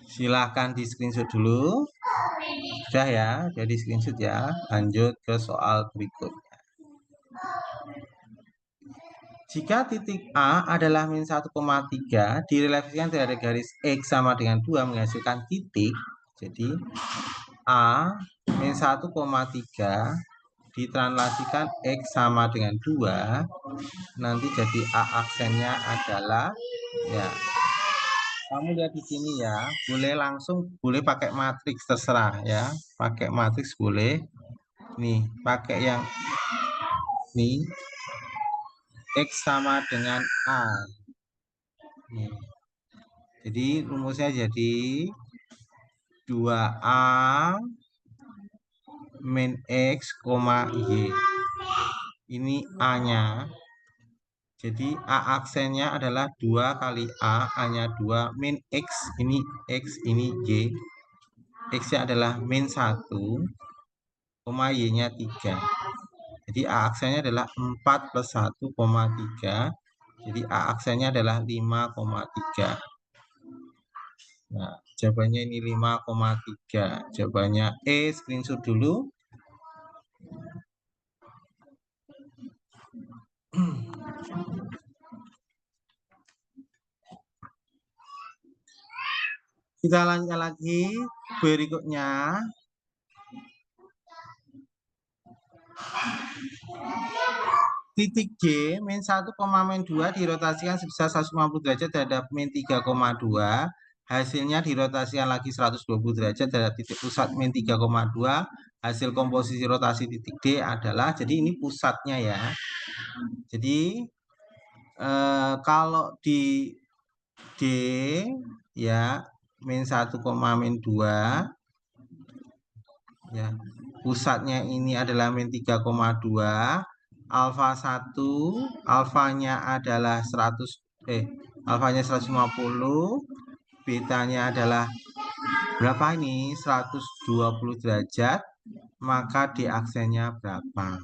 Silahkan di screenshot dulu. Sudah ya, jadi screenshot ya. Lanjut ke soal berikutnya. Jika titik A adalah min 1,3, direlevasikan dari garis X sama dengan 2 menghasilkan titik. Jadi A min 1,3 ditranslasikan X sama dengan 2, nanti jadi A aksennya adalah, ya kamu lihat di sini ya, boleh langsung, boleh pakai matriks terserah ya, pakai matriks boleh. Nih, pakai yang nih X sama dengan A. Nih. Jadi rumusnya jadi 2A min X, Y. Ini A-nya. Jadi A aksennya adalah 2 kali A, A-nya 2, min X, ini X, ini Y. X-nya adalah min 1, Y-nya 3. Jadi A aksennya adalah 4 plus 1,3. Jadi A aksennya adalah 5,3. Nah, jawabannya ini 5,3. Jawabannya E, screenshot dulu. Kita lanjutkan lagi berikutnya. Titik J min 1, min 2 dirotasikan sebesar 150 derajat terhadap min 3,2. Hasilnya dirotasikan lagi 120 derajat terhadap titik pusat min 3,2. Hasil komposisi rotasi titik D adalah, jadi ini pusatnya ya. Jadi kalau di D ya min 1, min 2 ya, pusatnya ini adalah min 3,2. Alfa 1, alfanya adalah 150, betanya adalah berapa ini? 120 derajat, maka di aksennya berapa?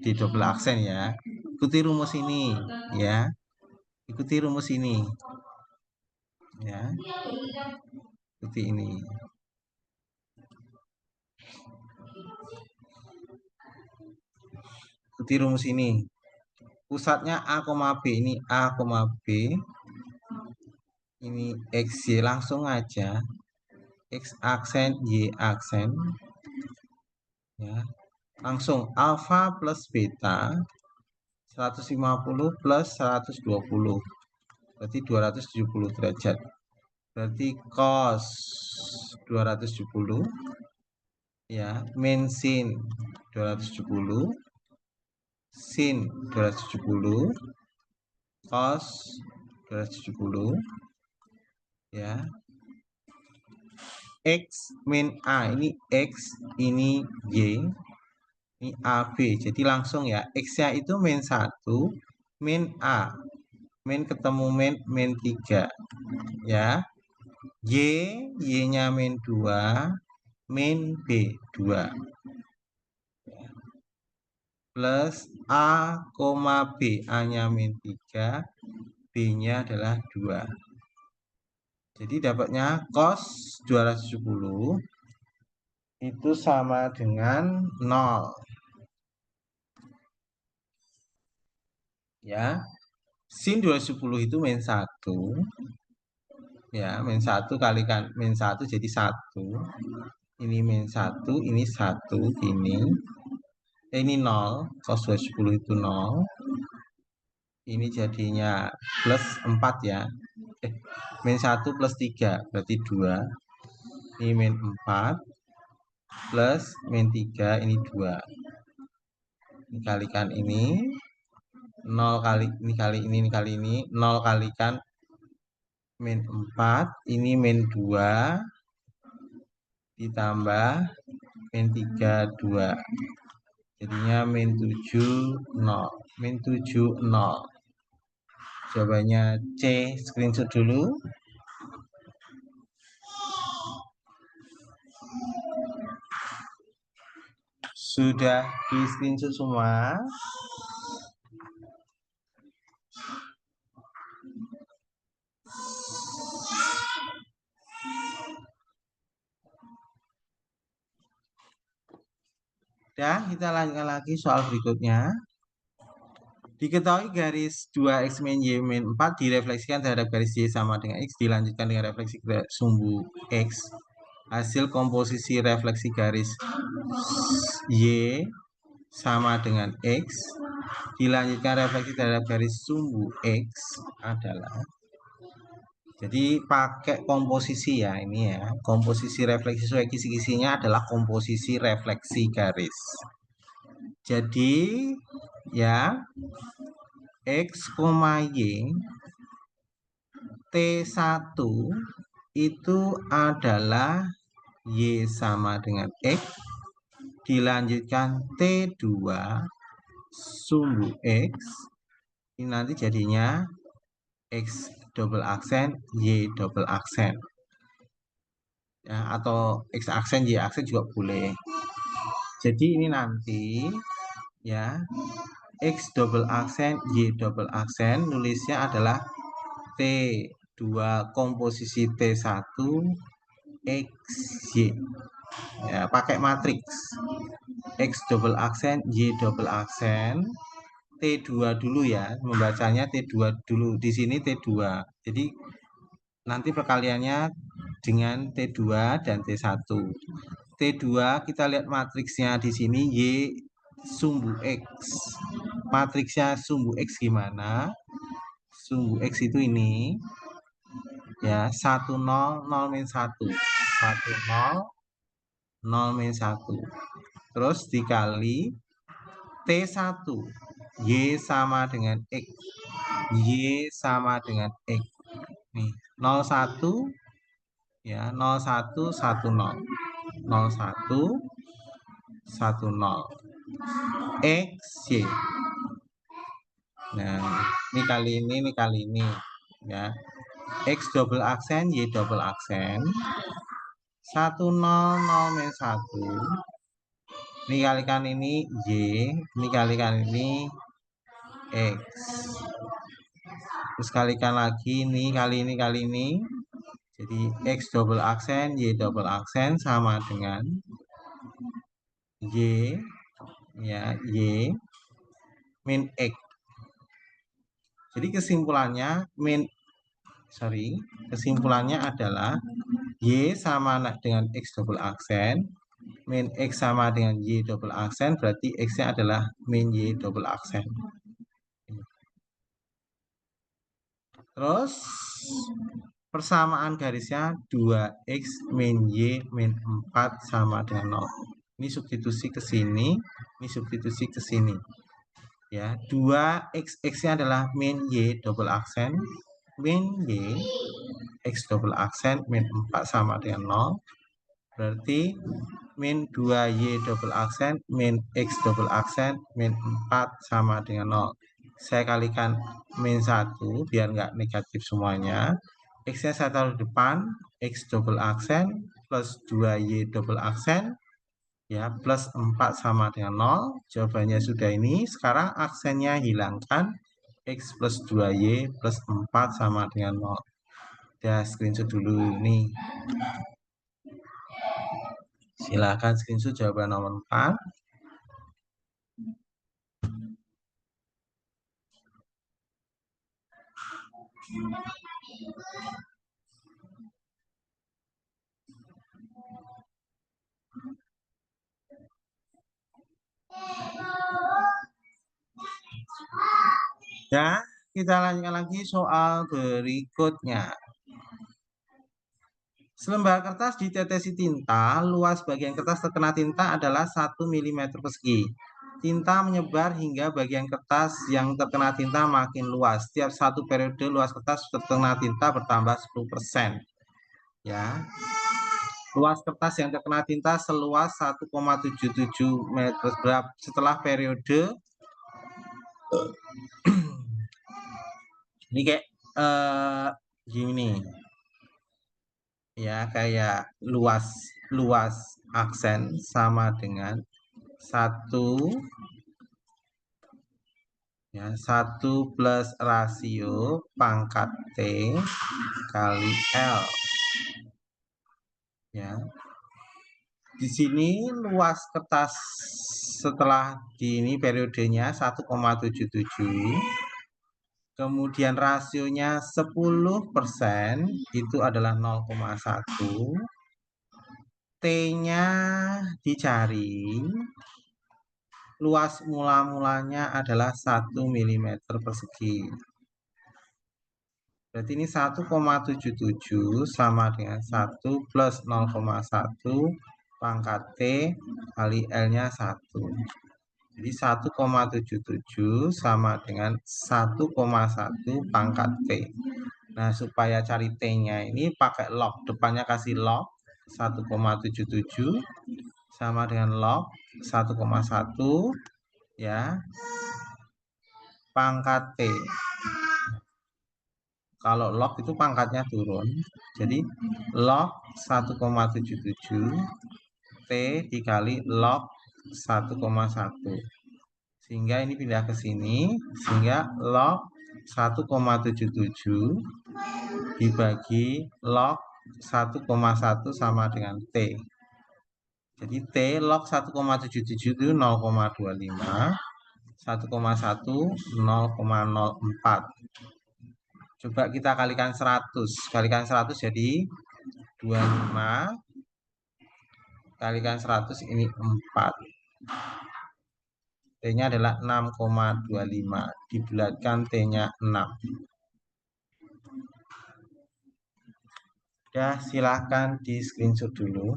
Di double aksen ya. Ikuti rumus ini ya. Ikuti rumus ini. Ya. Ikuti ini. Ikuti rumus ini. Pusatnya A, B, ini A, B. Ini XY, langsung aja. X aksen, Y aksen. Ya. Langsung alfa plus beta 150 plus 120. Berarti 270 derajat. Berarti cos 270 ya, min sin 270, sin 270, cos 270 ya. X min A, ini X, ini Y, ini AB. Jadi langsung ya, X-nya itu min 1, min A, min ketemu min 3 ya. Y-nya min 2, min B 2 plus A, B, A-nya min 3, B-nya adalah 2. Jadi dapatnya cos 270 itu sama dengan 0. Ya. Sin 270 itu min 1. Ya, min 1 kalikan min 1 jadi 1. Ini min 1, ini 1, ini 0, cos 270 itu 0. Ini jadinya plus 4 ya. Min 1 plus 3 berarti 2. Ini min 4 plus min 3, ini 2. Ini kalikan ini 0 kali ini kali ini kali ini 0 kalikan min 4, ini min 2 ditambah min 3, 2. Jadinya min 7, 0. Min 7, 0. Jawabannya C, screenshot dulu. Sudah di screenshot semua. Dan kita lanjutkan lagi soal berikutnya. Diketahui garis 2x min y min 4 direfleksikan terhadap garis y sama dengan x, dilanjutkan dengan refleksi sumbu x. Hasil komposisi refleksi garis y sama dengan x, dilanjutkan refleksi terhadap garis sumbu x adalah, jadi pakai komposisi ya, ini ya, komposisi refleksi sesuai kisi-kisinya adalah komposisi refleksi garis. Jadi ya, x, y T1 itu adalah y sama dengan x, dilanjutkan T2 sumbu x, ini nanti jadinya x double aksen y double aksen ya, atau x aksen y aksen juga boleh. Jadi ini nanti ya, x double aksen y double aksen nulisnya adalah T2 komposisi T1 x y ya, pakai matriks x double aksen y double aksen T2 dulu ya, membacanya T2 dulu, di sini T2. Jadi nanti perkaliannya dengan T2 dan T1. T2 kita lihat matriksnya di sini y sumbu x. Matriksnya sumbu x gimana? Sumbu x itu ini ya, 1 0 0 min 1. 1 0 0 min 1. Terus dikali T1. Y sama dengan x. Y sama dengan x. Nih, 01 ya, 01 10. 01 10 x y. Nah, ini kali ini ya. X double aksen y double aksen 1 0 0 min 1. Ini kalikan ini y, ini kalikan ini x. Terus kalikan lagi ini kali ini. Jadi x double aksen y double aksen sama dengan y ya, y min x. Jadi kesimpulannya adalah y sama dengan x double aksen min x sama dengan y double aksen, berarti x-nya adalah min y double aksen. Terus persamaan garisnya 2x min y min 4 sama dengan 0. Ini substitusi ke sini, ini substitusi ke sini. Ya, 2x x-nya adalah min y double aksen min y x double aksen min 4 sama dengan 0. Berarti min 2y double aksen min x double aksen min 4 sama dengan 0. Saya kalikan min 1 biar nggak negatif semuanya. X-nya saya taruh di depan, x double aksen plus 2y double aksen ya, plus 4 sama dengan 0. Jawabannya sudah ini. Sekarang aksennya hilangkan, x plus 2y plus 4 sama dengan 0. Ya, screenshot dulu ini. Silakan screenshot jawaban nomor 4. Ya, kita lanjutkan lagi soal berikutnya. Selembar kertas ditetesi tinta, luas bagian kertas terkena tinta adalah 1 mm persegi. Tinta menyebar hingga bagian kertas yang terkena tinta makin luas. Setiap satu periode luas kertas terkena tinta bertambah 10%. Ya. Luas kertas yang terkena tinta seluas 1,77 meter setelah periode. Ini kayak gini. Ya, kayak luas aksen sama dengan 1 ya, 1 plus rasio pangkat T kali L ya. Di sini luas kertas setelah di ini periodenya 1,77. Kemudian rasionya 10%, itu adalah 0,1. T-nya dicari. Luas mula-mulanya adalah 1 mm persegi. Berarti ini 1,77 sama dengan 1 plus 0,1 pangkat T kali L-nya 1. Jadi 1,77 sama dengan 1,1 pangkat T. Nah, supaya cari T-nya ini pakai log. Depannya kasih log 1,77 sama dengan log 1,1 ya pangkat T. Kalau log itu pangkatnya turun. Jadi log 1,77 T dikali log 1,1. Sehingga ini pindah ke sini. Sehingga log 1,77 dibagi log 1,1 sama dengan T. Jadi T log 1,77 itu 0,25. 1,1 0,04. Coba kita kalikan 100. Kalikan 100 jadi 25. Kalikan 100 ini 4. T-nya adalah 6,25. Dibulatkan T-nya 6. Ya, silahkan di screenshot dulu.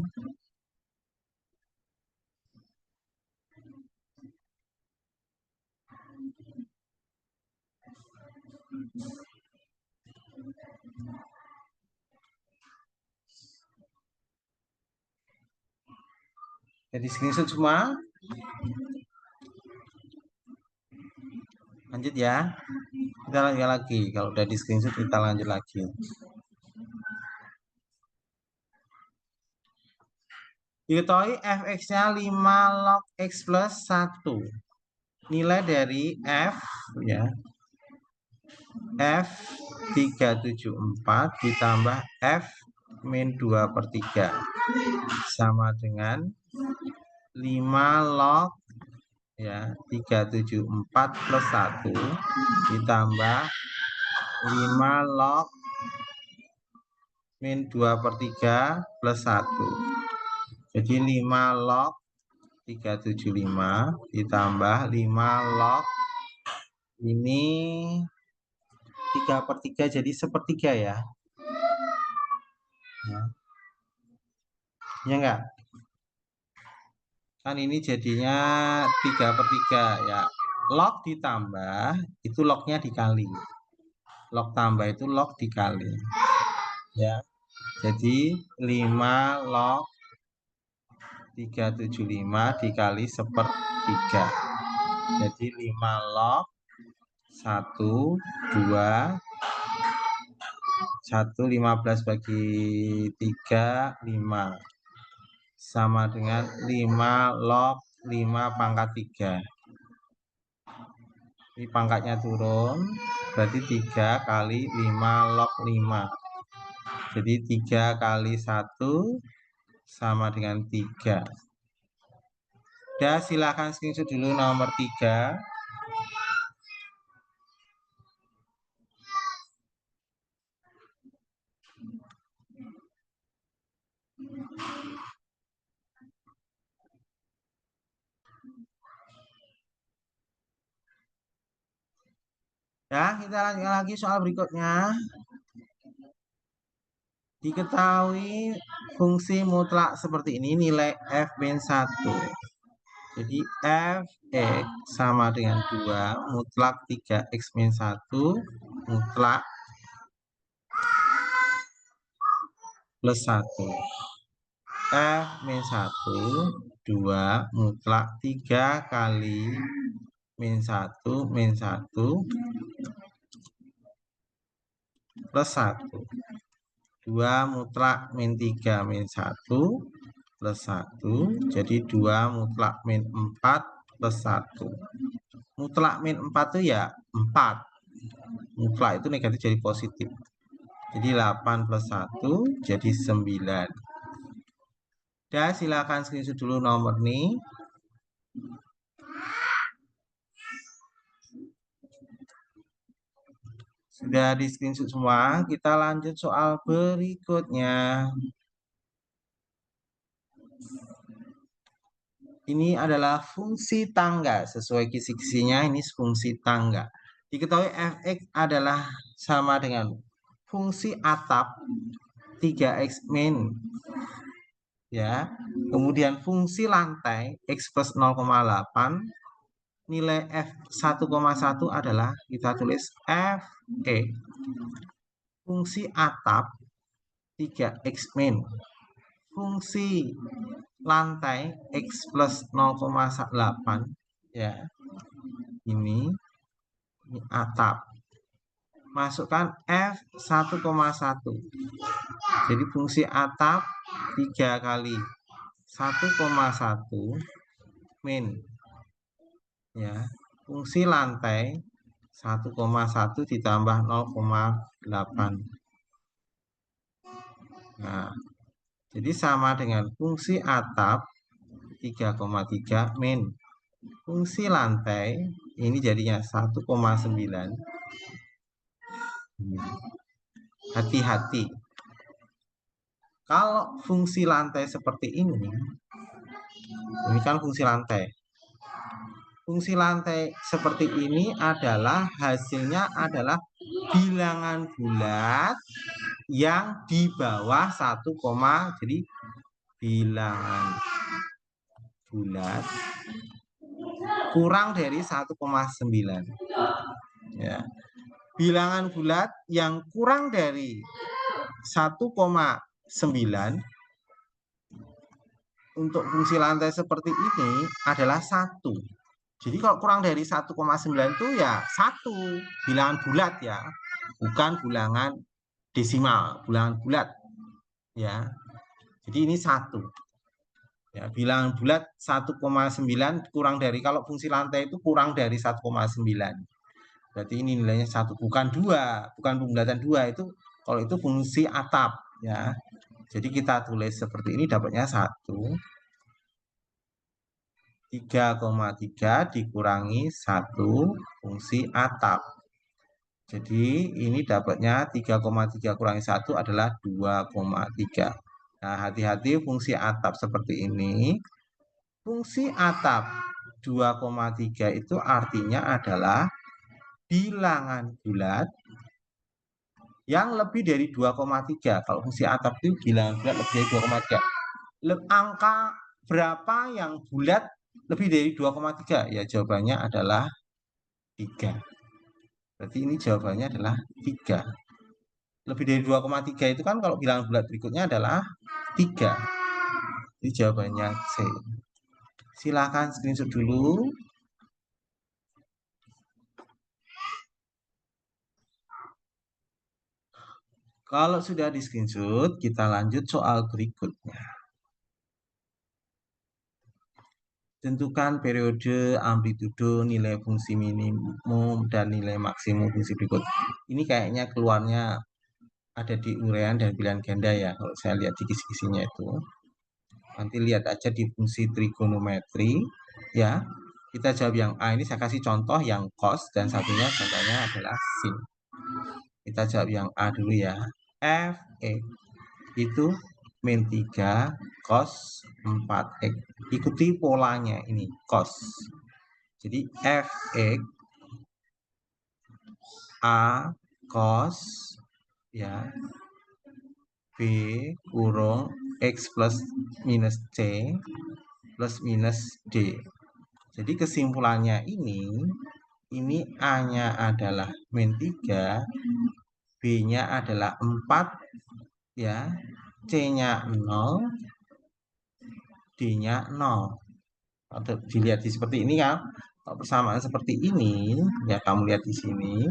Jadi screenshot semua. Lanjut ya. Kita lanjut lagi. Kalau udah di screenshot kita lanjut lagi. Diketahui fx-nya 5 log x plus 1. Nilai dari f ya. F 374 ditambah F min 2/3 sama dengan 5 log ya 374 plus 1 ditambah 5 log min 2/3 plus 1. Jadi 5 log 375 ditambah 5 log ini 3/3 jadi 1/3 ya. Ya enggak? Kan ini jadinya 3/3 ya. Log ditambah itu lognya dikali. Log tambah itu log dikali. Ya. Jadi 5 log 375 dikali 1/3. Jadi 5 log 1 2 1 15 bagi 3 5 sama dengan 5 log 5 pangkat 3. Ini pangkatnya turun, berarti 3 kali 5 log 5. Jadi 3 kali 1 sama dengan 3. Ya, silakan screenshot dulu nomor 3. Ya, kita lanjut lagi soal berikutnya. Diketahui fungsi mutlak seperti ini nilai f min 1. Jadi f x sama dengan 2 mutlak 3x min 1 mutlak plus 1. F min 1 2 mutlak 3 kali min 1 min 1 plus 1. 2 mutlak min 3 min 1 plus 1. Jadi 2 mutlak min 4 plus 1. Mutlak min 4 itu ya 4. Mutlak itu negatif jadi positif. Jadi 8 plus 1 jadi 9. Dan silakan screenshot dulu nomor nih. Sudah di screenshot semua, kita lanjut soal berikutnya. Ini adalah fungsi tangga. Sesuai kisi-kisinya, ini fungsi tangga. Diketahui fx adalah sama dengan fungsi atap 3x min. Ya. Kemudian fungsi lantai x plus 0,8. Nilai f 1,1 adalah, kita tulis fx. Fungsi atap 3x min. Fungsi lantai x plus 0,8 ya, ini atap, masukkan f 1,1. jadi fungsi atap 3 kali 1,1 min ya, fungsi lantai 1,1 ditambah 0,8. Nah, jadi sama dengan fungsi atap 3,3 min fungsi lantai, ini jadinya 1,9. Hati-hati. Kalau fungsi lantai seperti ini kan fungsi lantai. Fungsi lantai seperti ini adalah hasilnya adalah bilangan bulat yang di bawah 1, jadi bilangan bulat kurang dari 1,9 ya. Bilangan bulat yang kurang dari 1,9 untuk fungsi lantai seperti ini adalah 1. Jadi kalau kurang dari 1,9 itu ya 1, bilangan bulat ya, bukan bilangan desimal, bilangan bulat ya. Jadi ini 1. Ya, bilangan bulat 1,9 kurang dari, kalau fungsi lantai itu kurang dari 1,9. Berarti ini nilainya 1, bukan 2, bukan pembulatan 2 itu kalau itu fungsi atap ya. Jadi kita tulis seperti ini, dapatnya 1. 3,3 dikurangi 1 fungsi atap. Jadi ini dapatnya 3,3 kurangi 1 adalah 2,3. Nah, hati-hati fungsi atap seperti ini. Fungsi atap 2,3 itu artinya adalah bilangan bulat yang lebih dari 2,3. Kalau fungsi atap itu bilangan bulat lebih dari 2,3. Angka berapa yang bulat lebih dari 2,3? Ya, jawabannya adalah 3. Berarti ini jawabannya adalah 3. Lebih dari 2,3 itu kan kalau bilangan bulat berikutnya adalah 3. Ini jawabannya C. Silakan screenshot dulu. Kalau sudah di screenshot, kita lanjut soal berikutnya. Tentukan periode, amplitudo, nilai fungsi minimum, dan nilai maksimum fungsi berikut. Ini kayaknya keluarnya ada di urean dan pilihan ganda ya, kalau saya lihat di kisi-kisinya itu. Nanti lihat aja di fungsi trigonometri ya. Kita jawab yang A, ini saya kasih contoh yang cos, dan satunya contohnya adalah sin. Kita jawab yang A dulu ya. F(x) itu min 3 cos 4x. Ikuti polanya ini, cos. Jadi Fx A cos ya B kurung X plus minus C plus minus D. Jadi kesimpulannya ini A-nya adalah min 3, B-nya adalah 4 ya, C-nya 0, D-nya 0. Atau dilihat di seperti ini kan. Kalau persamaan seperti ini, ya kamu lihat di sini.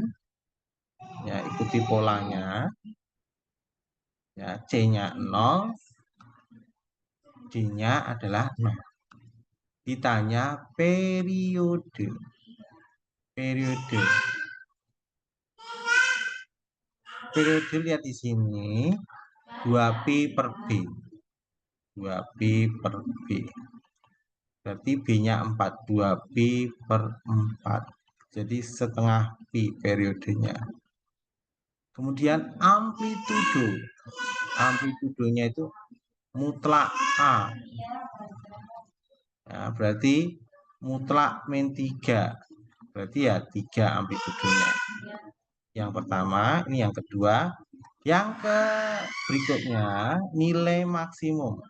Ya, ikuti polanya. Ya, C-nya 0, D-nya adalah 0. Ditanya periode. Periode lihat di sini 2P per B. 2B per B. Berarti B-nya 4, 2B per 4. Jadi setengah B periodenya. Kemudian amplitudo. Amplitudonya itu mutlak A. Nah, berarti mutlak min 3. Berarti ya 3 amplitudonya. Yang pertama, ini yang kedua. Yang berikutnya nilai maksimum.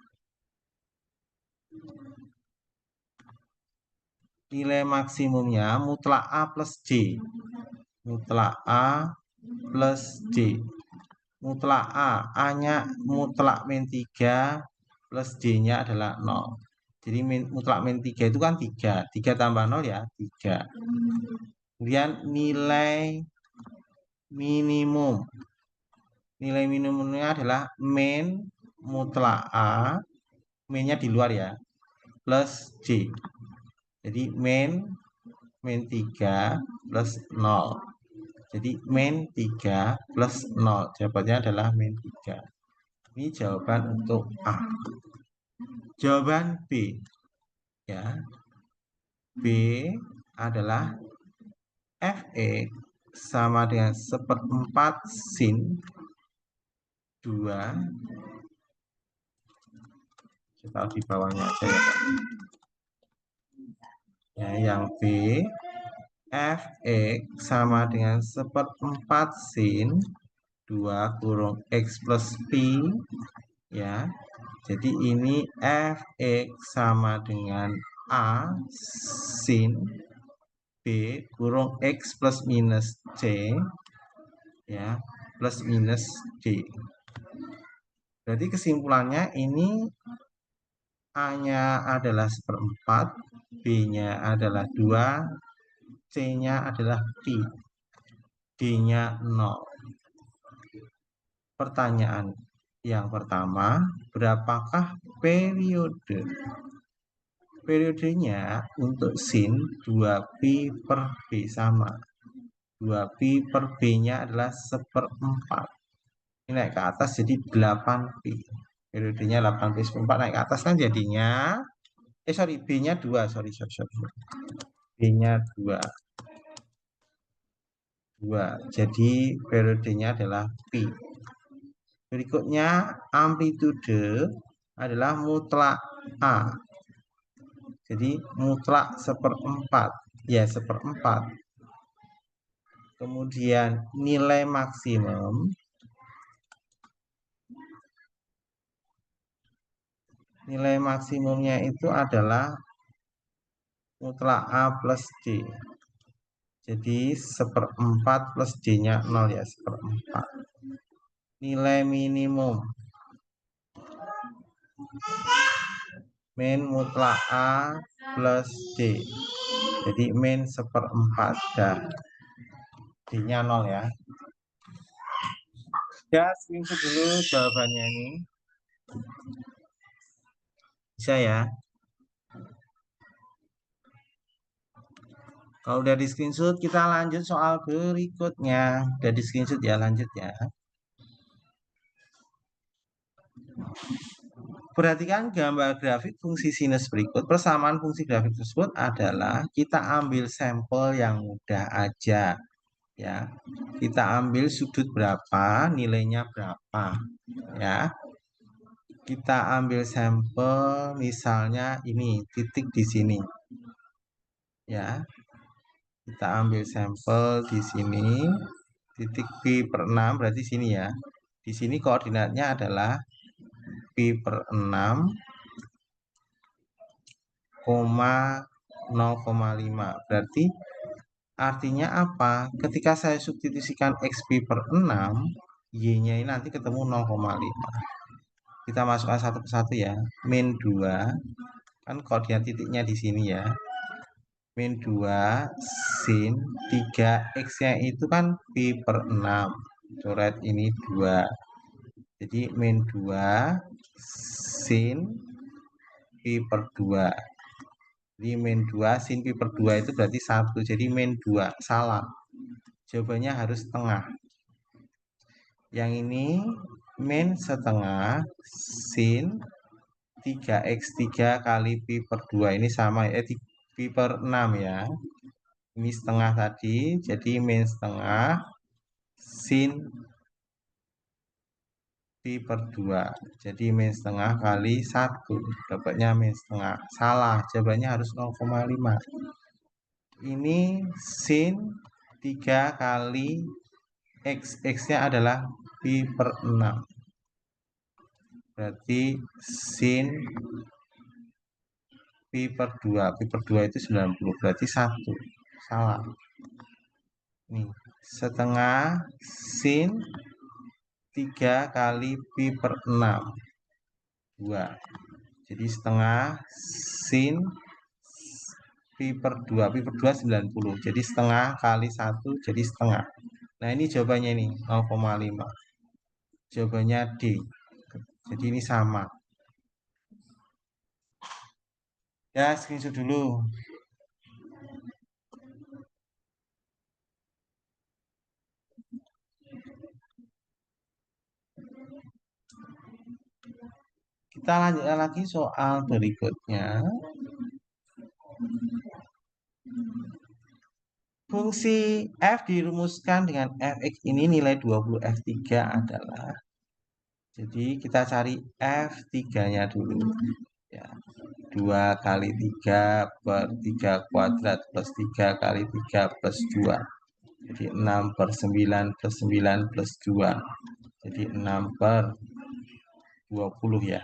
Nilai maksimumnya mutlak A plus J. Mutlak A plus J. Mutlak A, A-nya mutlak min 3 plus J-nya adalah 0. Jadi mutlak min 3 itu kan 3. 3 tambah 0 ya 3. Kemudian nilai minimum. Nilai minimumnya adalah min mutlak A, min-nya di luar ya, plus J. Jadi min 3 plus 0. Jadi min 3 plus 0. Jawabannya adalah min 3. Ini jawaban untuk A. Jawaban B. Ya. B adalah Fx sama dengan 1/4 sin 2. Kita tahu di bawahnya aja ya. Ya, yang B Fx sama dengan 1/4 sin 2 kurung X plus Pi. Ya, jadi ini Fx sama dengan A sin B kurung X plus minus C, ya, plus minus D. Berarti kesimpulannya ini A-nya adalah 1/4, B-nya adalah 2, C-nya adalah Pi, D-nya 0. Pertanyaan yang pertama, berapakah periode? Periodenya untuk sin 2pi per B sama. 2pi per B-nya adalah 1/4. Ini naik ke atas jadi 8pi. Periodenya 8pi 1/4 naik ke atas kan jadinya B-nya 2, sorry. B-nya 2. Jadi periodenya adalah pi. Berikutnya amplitude adalah mutlak A. Jadi mutlak 1/4, ya 1/4. Kemudian nilai maksimum maksimumnya itu adalah mutlak A plus D. Jadi 1/4 plus D-nya 0 ya 1/4. Nilai minimum min mutlak A plus D. Jadi min 1/4 dah. D-nya 0 ya. Ya, screenshot dulu jawabannya ini. Bisa ya. Kalau udah di screenshot, kita lanjut soal berikutnya. Udah di screenshot ya, lanjut ya. Perhatikan gambar grafik fungsi sinus berikut. Persamaan fungsi grafik tersebut adalah kita ambil sampel yang mudah aja. Ya, kita ambil sudut berapa, nilainya berapa. Ya, kita ambil sampel misalnya ini titik di sini. Ya, kita ambil sampel di sini titik P per 6 berarti sini ya. Di sini koordinatnya adalah P per 6, 0,5. Berarti artinya apa? Ketika saya substitusikan XP per 6, Y-nya ini nanti ketemu 0,5. Kita masukkan satu persatu ya. Min 2, kan koordinat titiknya di sini ya. Min 2 sin 3 X-nya itu kan P per 6. Coret ini 2. Jadi min 2 sin P per 2. Jadi min 2 sin Pi per 2 itu berarti 1. Jadi min 2. Salah. Jawabannya harus setengah. Yang ini min setengah sin 3x3 kali pi per 2 ini sama ya, pi per 6 ya. Ini setengah tadi, jadi min setengah sin pi per 2. Jadi min setengah kali 1. Dapatnya min setengah. Salah, jawabannya harus 0,5. Ini sin 3 kali x. X-nya adalah pi per 6. Berarti sin pi per 2. Pi per 2 itu 90. Berarti 1. Salah. Nih, setengah sin 3 kali pi per 6. 2. Jadi setengah sin pi per 2. Pi per 2 90. Jadi setengah kali 1 jadi setengah. Nah ini jawabannya nih 0,5. Jawabannya D. Jadi ini sama. Ya, screenshot dulu. Kita lanjutkan lagi soal berikutnya. Fungsi f dirumuskan dengan fx ini nilai 20 f3 adalah. Jadi kita cari f3-nya dulu. Ya. 2 kali 3 per 3 kuadrat plus 3 kali 3 plus 2. Jadi 6 per 9 plus 9 plus 2. Jadi 6 per 20 ya.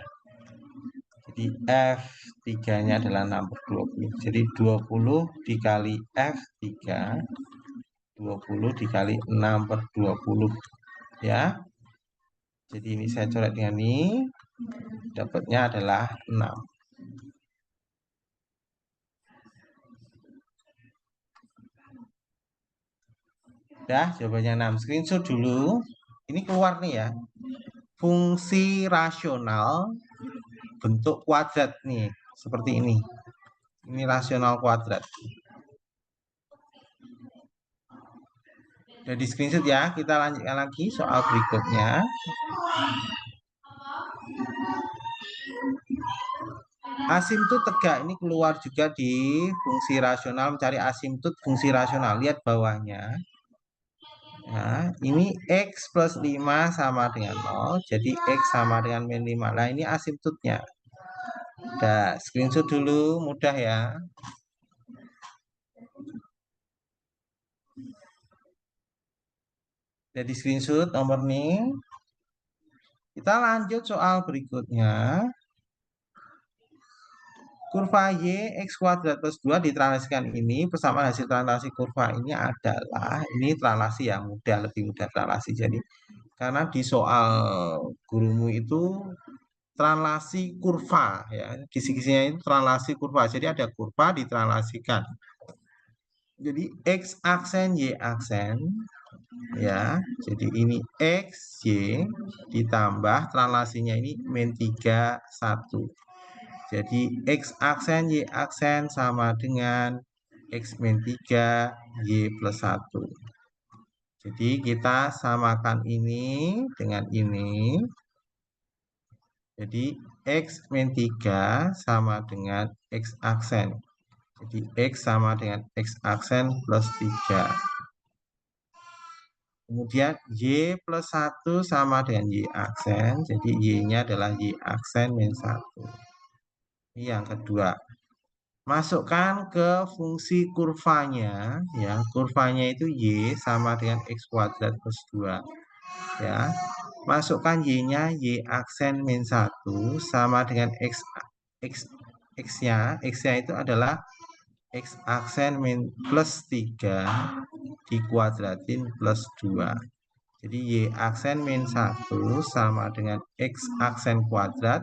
Jadi F3-nya adalah 6 per 20. Jadi 20 dikali F3. 20 dikali 6 per 20. Ya. Jadi ini saya coret dengan ini. Dapatnya adalah 6. Ya, jawabannya 6. Screenshot dulu. Ini keluar nih ya. Fungsi rasional bentuk kuadrat nih. Seperti ini. Ini rasional kuadrat. Udah di screenshot ya. Kita lanjutkan lagi soal berikutnya. Asimtut tegak ini keluar juga di fungsi rasional. Mencari asimtut fungsi rasional. Lihat bawahnya. Nah, ini X plus 5 sama dengan 0. Jadi X sama dengan min 5. Nah, ini asimtutnya. Nah, screenshot dulu. Mudah ya. Jadi screenshot nomor ini. Kita lanjut soal berikutnya. Kurva Y X kuadrat plus 2 ditranslasikan ini. Persamaan hasil translasi kurva ini adalah. Ini translasi yang mudah, lebih mudah translasi. Jadi karena di soal gurumu itu translasi kurva ya. Kisi-kisinya itu translasi kurva. Jadi ada kurva ditranslasikan. Jadi X aksen Y aksen ya. Jadi ini X Y ditambah translasinya ini min 3 1. Jadi X aksen Y aksen sama dengan X min 3 Y plus 1. Jadi kita samakan ini dengan ini. Jadi X min 3 sama dengan X aksen. Jadi X sama dengan X aksen plus 3. Kemudian Y plus 1 sama dengan Y aksen. Jadi Y-nya adalah Y aksen min 1. Ini yang kedua. Masukkan ke fungsi kurvanya. Ya, kurvanya itu Y sama dengan X kuadrat plus 2. Ya, masukkan Y-nya Y aksen min 1 sama dengan X-nya. X-nya itu adalah X aksen min plus 3 dikuadratin plus 2. Jadi Y aksen min 1 sama dengan X aksen kuadrat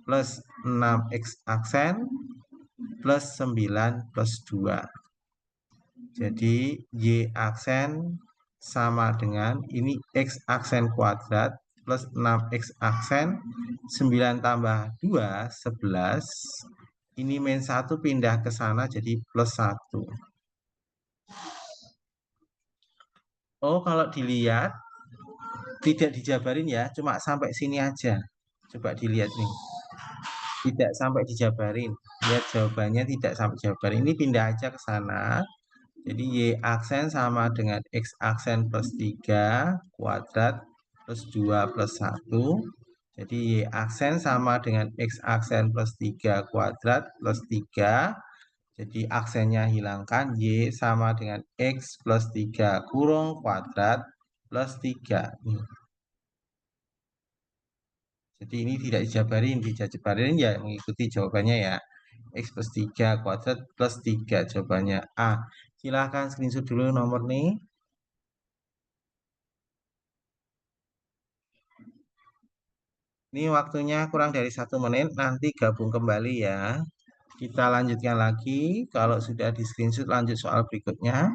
plus 6X aksen plus 9 plus 2. Jadi Y aksen sama dengan ini X aksen kuadrat plus 6X aksen 9 tambah 2 11. Ini min 1 pindah ke sana jadi plus 1. Oh, kalau dilihat tidak dijabarin ya, cuma sampai sini aja. Coba dilihat nih. tidak sampai dijabarin. Lihat jawabannya tidak sampai dijabarin. Ini pindah aja ke sana. Jadi Y aksen sama dengan X aksen plus 3 kuadrat plus 2 plus 1. Jadi Y aksen sama dengan X aksen plus 3 kuadrat plus 3. Jadi aksennya hilangkan. Y sama dengan X plus 3 kurung kuadrat plus 3. Jadi ini tidak dijabarin. Dijabarin ya mengikuti jawabannya ya. X plus 3 kuadrat plus 3 jawabannya A. Silahkan screenshot dulu nomor nih. Ini waktunya kurang dari 1 menit, nanti gabung kembali ya. Kita lanjutkan lagi, kalau sudah di screenshot lanjut soal berikutnya.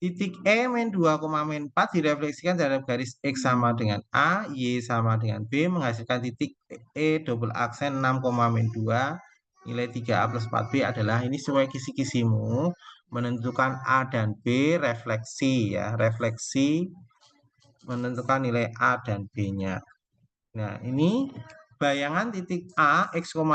Titik E min 2, min 4 direfleksikan terhadap garis X sama dengan A, Y sama dengan B, menghasilkan titik E double aksen 6, min 2, nilai 3A plus 4B adalah, ini sesuai kisi-kisimu, menentukan A dan B refleksi ya, refleksi menentukan nilai A dan B-nya. Nah, ini bayangan titik A, X,